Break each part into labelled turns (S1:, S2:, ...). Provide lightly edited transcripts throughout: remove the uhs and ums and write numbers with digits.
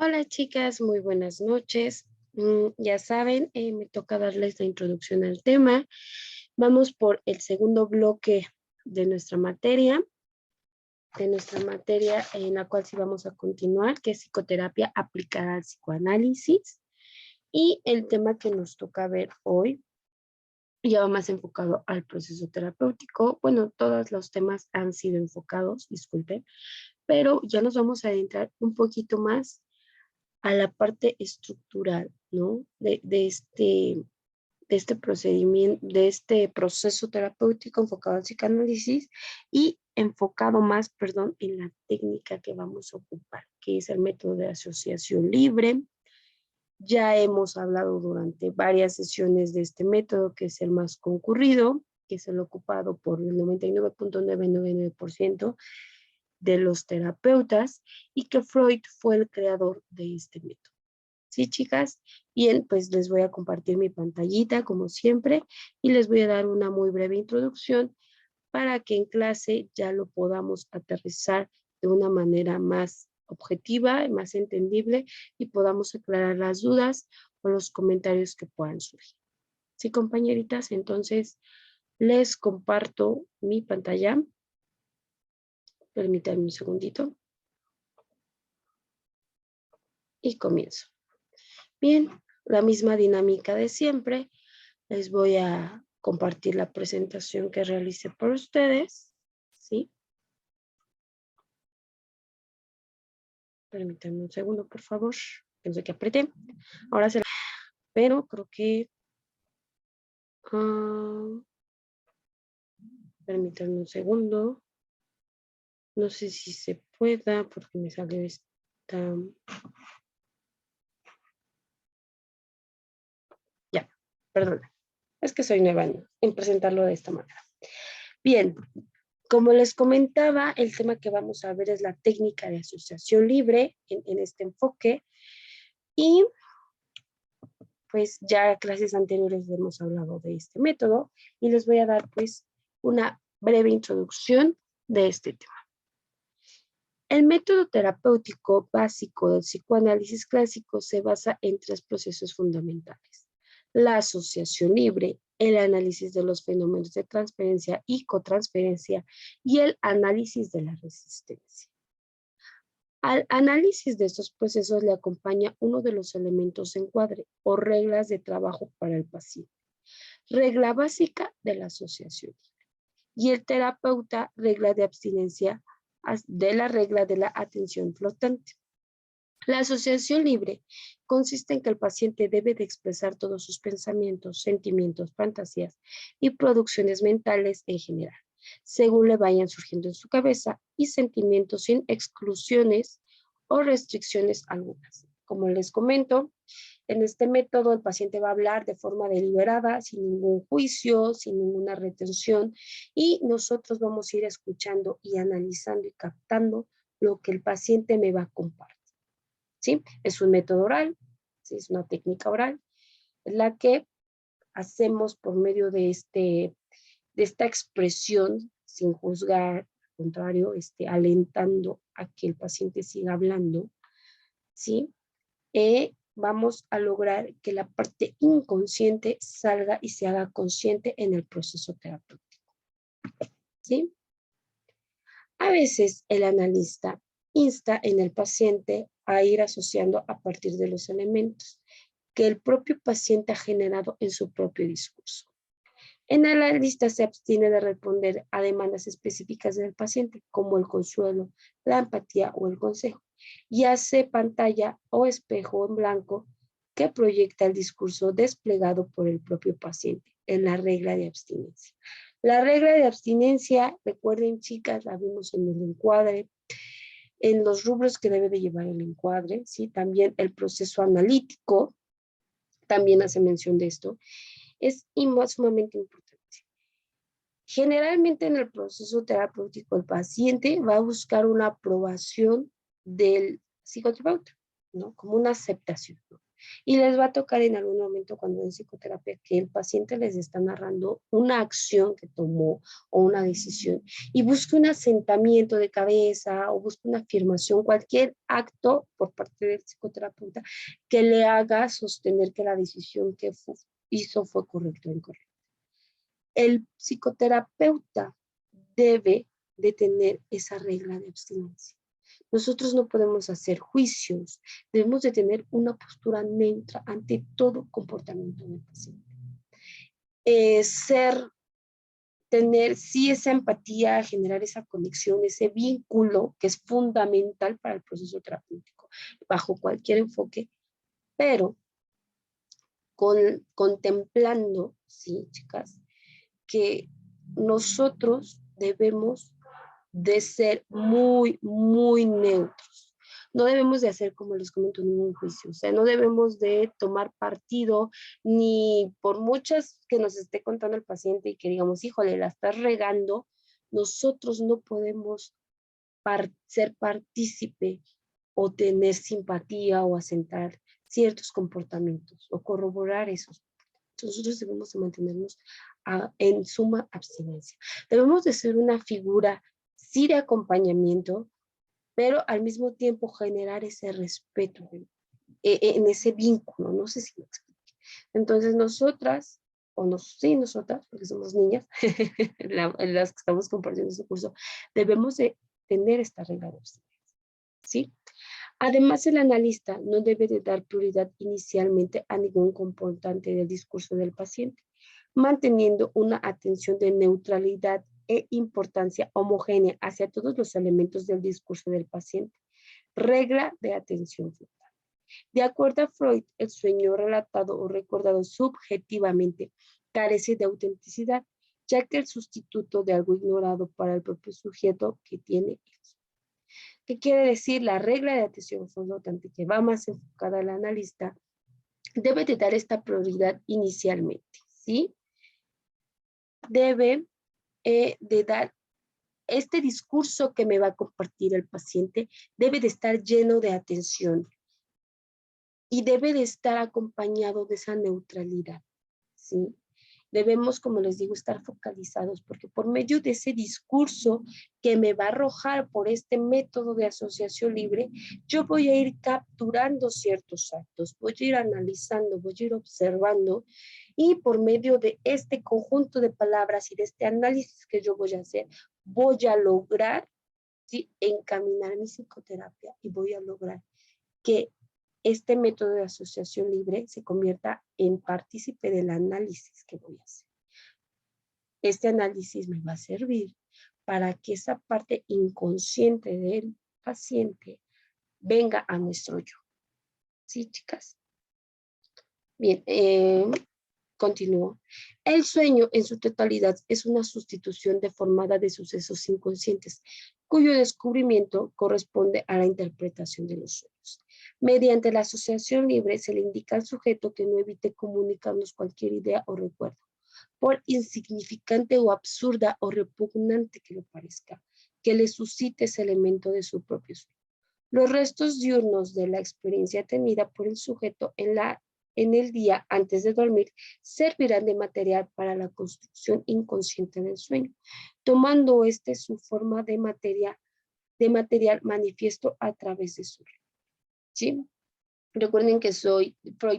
S1: Hola chicas, muy buenas noches. Ya saben, me toca darles la introducción al tema. Vamos por el segundo bloque de nuestra materia en la cual sí vamos a continuar, que es psicoterapia aplicada al psicoanálisis. Y el tema que nos toca ver hoy ya va más enfocado al proceso terapéutico. Bueno, todos los temas han sido enfocados, disculpen, pero ya nos vamos a adentrar un poquito más a la parte estructural, ¿no? De este procedimiento, de este proceso terapéutico enfocado al psicoanálisis y enfocado más, perdón, en la técnica que vamos a ocupar, que es el método de asociación libre. Ya hemos hablado durante varias sesiones de este método, que es el más concurrido, que es el ocupado por el 99.999% de los terapeutas y que Freud fue el creador de este método. ¿Sí, chicas? Bien, pues les voy a compartir mi pantallita como siempre y les voy a dar una muy breve introducción para que en clase ya lo podamos aterrizar de una manera más objetiva, más entendible y podamos aclarar las dudas o los comentarios que puedan surgir. ¿Sí, compañeritas? Entonces, les comparto mi pantalla. Permítanme un segundito. Y comienzo. Bien, la misma dinámica de siempre. Les voy a compartir la presentación que realicé por ustedes. ¿Sí? Permítanme un segundo, por favor. Pensé que apreté. Ahora se la... Pero creo que... permítanme un segundo. No sé si se pueda porque me salió esta... Ya, perdón. Es que soy nueva en presentarlo de esta manera. Bien, como les comentaba, el tema que vamos a ver es la técnica de asociación libre en este enfoque. Y pues ya clases anteriores hemos hablado de este método y les voy a dar pues una breve introducción de este tema. El método terapéutico básico del psicoanálisis clásico se basa en tres procesos fundamentales: la asociación libre, el análisis de los fenómenos de transferencia y cotransferencia y el análisis de la resistencia. Al análisis de estos procesos le acompaña uno de los elementos de encuadre o reglas de trabajo para el paciente. Regla básica de la asociación. Y el terapeuta, regla de abstinencia de la regla de la atención flotante. La asociación libre consiste en que el paciente debe de expresar todos sus pensamientos, sentimientos, fantasías y producciones mentales en general, según le vayan surgiendo en su cabeza, y sentimientos sin exclusiones o restricciones algunas. Como les comento, en este método el paciente va a hablar de forma deliberada, sin ningún juicio, sin ninguna retención, y nosotros vamos a ir escuchando y analizando y captando lo que el paciente me va a compartir. ¿Sí? Es un método oral, ¿sí? Es una técnica oral, en la que hacemos por medio de esta expresión sin juzgar, al contrario, alentando a que el paciente siga hablando, ¿sí? Vamos a lograr que la parte inconsciente salga y se haga consciente en el proceso terapéutico, ¿sí? A veces el analista insta en el paciente a ir asociando a partir de los elementos que el propio paciente ha generado en su propio discurso. En el analista se abstiene de responder a demandas específicas del paciente, como el consuelo, la empatía o el consejo, y hace pantalla o espejo en blanco que proyecta el discurso desplegado por el propio paciente en la regla de abstinencia. La regla de abstinencia, recuerden chicas, la vimos en el encuadre, en los rubros que debe de llevar el encuadre, ¿sí? También el proceso analítico, también hace mención de esto, es sumamente importante. Generalmente en el proceso terapéutico el paciente va a buscar una aprobación del psicoterapeuta, ¿no? Como una aceptación, ¿no? Y les va a tocar en algún momento cuando en psicoterapia que el paciente les está narrando una acción que tomó o una decisión y busca un asentamiento de cabeza o busca una afirmación, cualquier acto por parte del psicoterapeuta que le haga sostener que la decisión que hizo fue correcta o incorrecta. El psicoterapeuta debe de tener esa regla de abstinencia. Nosotros no podemos hacer juicios, debemos de tener una postura neutra ante todo comportamiento del paciente. Tener sí esa empatía, generar esa conexión, ese vínculo que es fundamental para el proceso terapéutico, bajo cualquier enfoque, pero contemplando, sí, chicas, que nosotros debemos de ser muy, muy neutros. No debemos de hacer, como les comento, ningún juicio. O sea, no debemos de tomar partido ni por muchas que nos esté contando el paciente y que digamos, híjole, la estás regando. Nosotros no podemos ser partícipe o tener simpatía o asentar ciertos comportamientos o corroborar esos. Nosotros debemos de mantenernos en suma abstinencia. Debemos de ser una figura, sí, de acompañamiento, pero al mismo tiempo generar ese respeto en ese vínculo. No sé si me explico. Entonces nosotras, sí, nosotras, porque somos niñas, las que estamos compartiendo este curso, debemos de tener esta regla de abstinencia, ¿sí? Además, el analista no debe de dar prioridad inicialmente a ningún componente del discurso del paciente, manteniendo una atención de neutralidad e importancia homogénea hacia todos los elementos del discurso del paciente. Regla de atención frontal. De acuerdo a Freud, el sueño relatado o recordado subjetivamente carece de autenticidad, ya que el sustituto de algo ignorado para el propio sujeto que tiene el sueño. ¿Qué quiere decir? La regla de atención flotante, que va más enfocada al analista, debe de dar esta prioridad inicialmente, ¿sí? Debe de dar este discurso que me va a compartir el paciente, debe de estar lleno de atención y debe de estar acompañado de esa neutralidad, ¿sí? Debemos, como les digo, estar focalizados, porque por medio de ese discurso que me va a arrojar por este método de asociación libre, yo voy a ir capturando ciertos actos, voy a ir analizando, voy a ir observando, y por medio de este conjunto de palabras y de este análisis que yo voy a hacer, voy a lograr, ¿sí?, encaminar mi psicoterapia y voy a lograr que este método de asociación libre se convierta en partícipe del análisis que voy a hacer. Este análisis me va a servir para que esa parte inconsciente del paciente venga a nuestro yo. ¿Sí, chicas? Bien, continúo. El sueño en su totalidad es una sustitución deformada de sucesos inconscientes, cuyo descubrimiento corresponde a la interpretación de los sueños. Mediante la asociación libre se le indica al sujeto que no evite comunicarnos cualquier idea o recuerdo, por insignificante o absurda o repugnante que le parezca, que le suscite ese elemento de su propio sueño. Los restos diurnos de la experiencia tenida por el sujeto en el día antes de dormir servirán de material para la construcción inconsciente del sueño, tomando su forma de material manifiesto a través de su red. ¿Sí? Recuerden que Freud,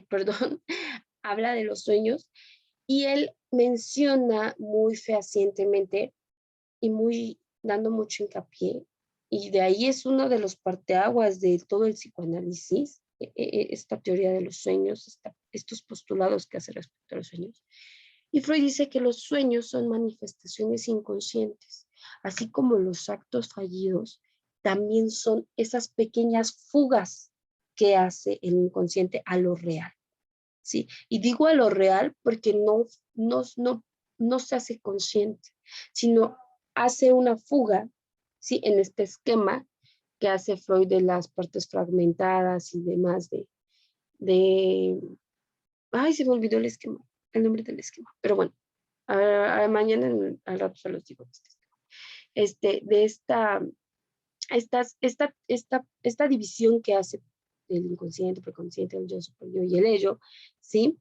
S1: perdón, habla de los sueños y él menciona muy fehacientemente y dando mucho hincapié, y de ahí es uno de los parteaguas de todo el psicoanálisis, esta teoría de los sueños, estos postulados que hace respecto a los sueños. Y Freud dice que los sueños son manifestaciones inconscientes, así como los actos fallidos también son esas pequeñas fugas que hace el inconsciente a lo real. ¿Sí? Y digo a lo real porque no se hace consciente, sino hace una fuga, ¿sí?, en este esquema que hace Freud de las partes fragmentadas y demás ay, se me olvidó el nombre del esquema, pero bueno, mañana al rato se los digo. De esta división que hace del inconsciente, preconsciente, el yo superior y el ello, ¿sí?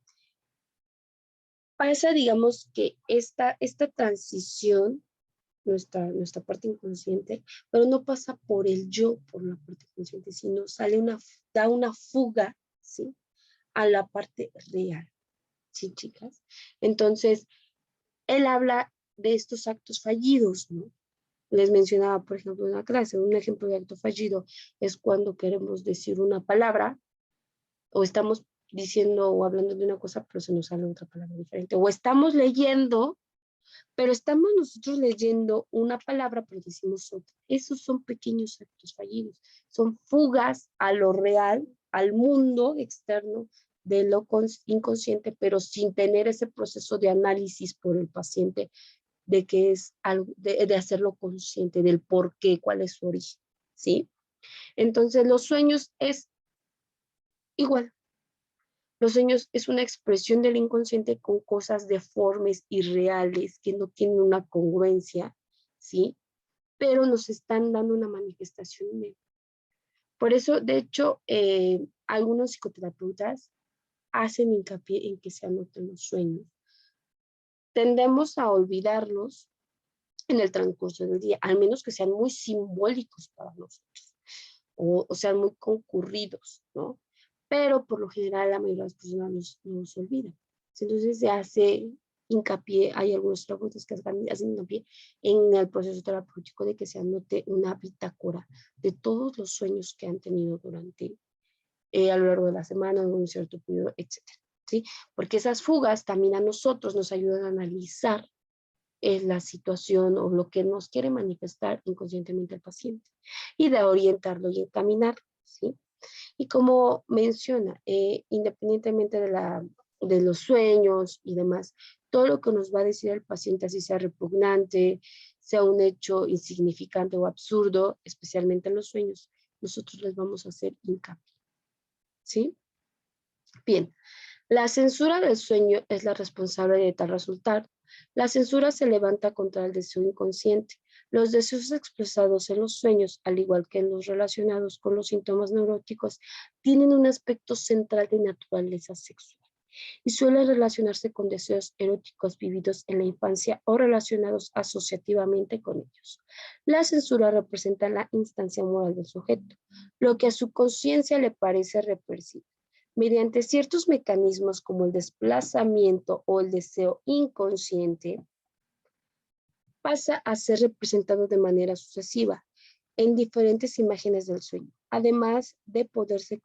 S1: Pasa, digamos, que esta transición, nuestra parte inconsciente, pero no pasa por el yo, por la parte consciente, sino da una fuga, ¿sí? A la parte real, ¿sí, chicas? Entonces, él habla de estos actos fallidos, ¿no? Les mencionaba, por ejemplo, en la clase, un ejemplo de acto fallido es cuando queremos decir una palabra o estamos diciendo o hablando de una cosa, pero se nos sale otra palabra diferente. O estamos leyendo, pero estamos nosotros leyendo una palabra, pero decimos otra. Esos son pequeños actos fallidos. Son fugas a lo real, al mundo externo de lo inconsciente, pero sin tener ese proceso de análisis por el paciente de que es algo, de hacerlo consciente del por qué, cuál es su origen, ¿sí? Entonces, los sueños es igual. Los sueños es una expresión del inconsciente con cosas deformes y reales que no tienen una congruencia, ¿sí? Pero nos están dando una manifestación. Por eso, de hecho, algunos psicoterapeutas hacen hincapié en que se anoten los sueños. Tendemos a olvidarlos en el transcurso del día, al menos que sean muy simbólicos para nosotros o sean muy concurridos, ¿no? Pero por lo general la mayoría de las personas nos olvidan. Entonces se hace hincapié, hay algunos terapeutas que hacen hincapié en el proceso terapéutico de que se anote una bitácora de todos los sueños que han tenido durante, a lo largo de la semana, en un cierto periodo, etcétera, ¿sí? Porque esas fugas también a nosotros nos ayudan a analizar la situación o lo que nos quiere manifestar inconscientemente el paciente y de orientarlo y encaminarlo, ¿sí? Y como menciona, independientemente de los sueños y demás, todo lo que nos va a decir el paciente, así sea repugnante, sea un hecho insignificante o absurdo, especialmente en los sueños, nosotros les vamos a hacer hincapié, ¿sí? Bien, la censura del sueño es la responsable de tal resultado. La censura se levanta contra el deseo inconsciente. Los deseos expresados en los sueños, al igual que en los relacionados con los síntomas neuróticos, tienen un aspecto central de naturaleza sexual y suele relacionarse con deseos eróticos vividos en la infancia o relacionados asociativamente con ellos. La censura representa la instancia moral del sujeto, lo que a su conciencia le parece represivo. Mediante ciertos mecanismos como el desplazamiento o el deseo inconsciente, pasa a ser representado de manera sucesiva en diferentes imágenes del sueño, además de poderse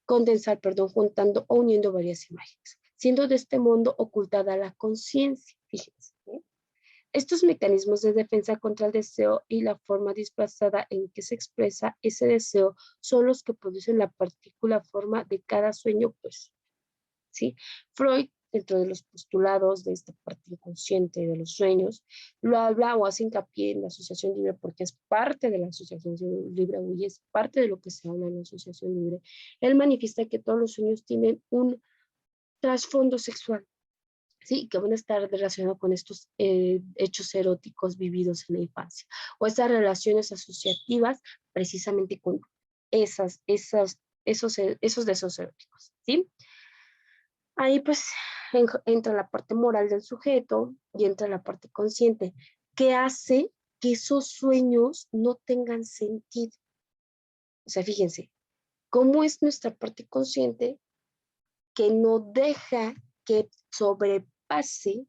S1: condensar, juntando o uniendo varias imágenes, siendo de este modo ocultada la conciencia. Fíjense, ¿eh? Estos mecanismos de defensa contra el deseo y la forma displazada en que se expresa ese deseo son los que producen la partícula forma de cada sueño, pues, ¿sí? Freud, dentro de los postulados de esta parte inconsciente de los sueños, lo habla o hace hincapié en la asociación libre porque es parte de la asociación libre y es parte de lo que se habla en la asociación libre. Él manifiesta que todos los sueños tienen un trasfondo sexual, ¿sí? Que van a estar relacionados con estos hechos eróticos vividos en la infancia o estas relaciones asociativas precisamente con esos deseos eróticos, ¿sí? Ahí pues entra la parte moral del sujeto y entra la parte consciente, que hace que esos sueños no tengan sentido. O sea, fíjense, cómo es nuestra parte consciente que no deja que sobrepase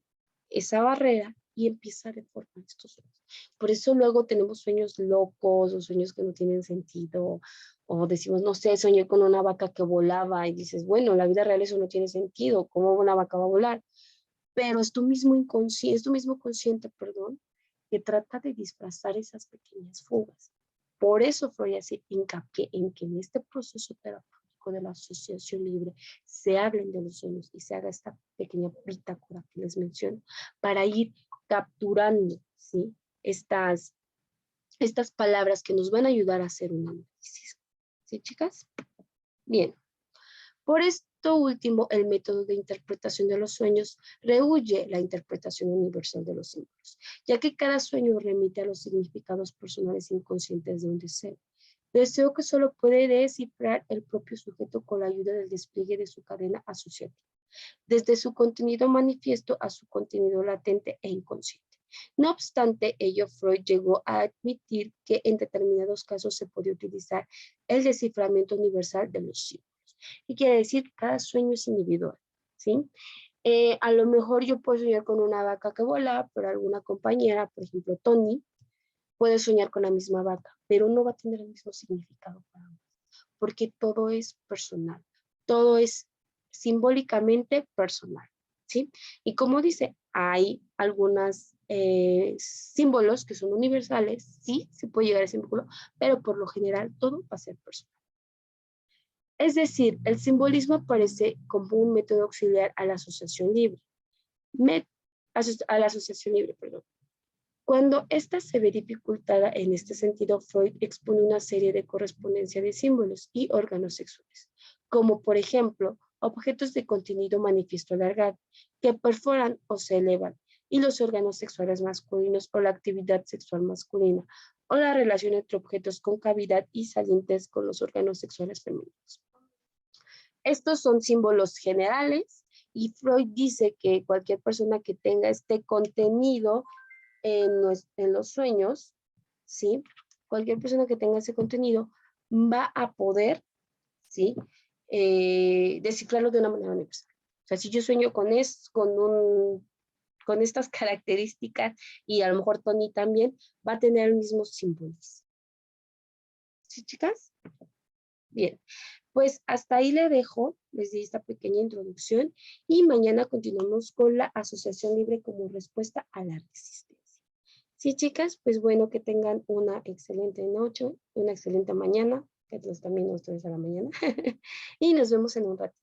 S1: esa barrera y empieza a reformar estos sueños. Por eso luego tenemos sueños locos o sueños que no tienen sentido, o decimos, no sé, soñé con una vaca que volaba y dices, bueno, en la vida real eso no tiene sentido, ¿cómo una vaca va a volar? Pero es tu mismo inconsciente, es tu mismo consciente, perdón, que trata de disfrazar esas pequeñas fugas. Por eso Freud hace hincapié en que en este proceso terapéutico de la asociación libre se hablen de los sueños y se haga esta pequeña bitácora que les menciono para ir capturando, ¿sí? Estas palabras que nos van a ayudar a hacer un análisis. ¿Sí, chicas? Bien. Por esto último, el método de interpretación de los sueños rehúye la interpretación universal de los símbolos, ya que cada sueño remite a los significados personales inconscientes de un deseo. deseo que solo puede descifrar el propio sujeto con la ayuda del despliegue de su cadena asociativa, desde su contenido manifiesto a su contenido latente e inconsciente. No obstante ello, Freud llegó a admitir que en determinados casos se podía utilizar el desciframiento universal de los símbolos. Y quiere decir, cada sueño es individual, ¿sí? A lo mejor yo puedo soñar con una vaca que vuela, pero alguna compañera, por ejemplo, Tony, puede soñar con la misma vaca, pero no va a tener el mismo significado para ambos, porque todo es personal, todo es simbólicamente personal, ¿sí? Y como dice, hay algunos símbolos que son universales, sí, se puede llegar a ese símbolo, pero por lo general todo va a ser personal. Es decir, el simbolismo aparece como un método auxiliar a la asociación libre, a la asociación libre, perdón. Cuando ésta se ve dificultada en este sentido, Freud expone una serie de correspondencia de símbolos y órganos sexuales, como por ejemplo, objetos de contenido manifiesto alargado, que perforan o se elevan, y los órganos sexuales masculinos o la actividad sexual masculina, o la relación entre objetos con cavidad y salientes con los órganos sexuales femeninos. Estos son símbolos generales y Freud dice que cualquier persona que tenga este contenido en los sueños, ¿sí? Cualquier persona que tenga ese contenido va a poder, ¿sí? Descifrarlo de una manera universal. O sea, si yo sueño con estas características y a lo mejor Tony también, va a tener el mismo símbolos. ¿Sí, chicas? Bien, pues hasta ahí le dejo, les di esta pequeña introducción y mañana continuamos con la asociación libre como respuesta a la resistencia. Sí, chicas, pues bueno, que tengan una excelente noche, una excelente mañana, que los también ustedes a la mañana, y nos vemos en un rato.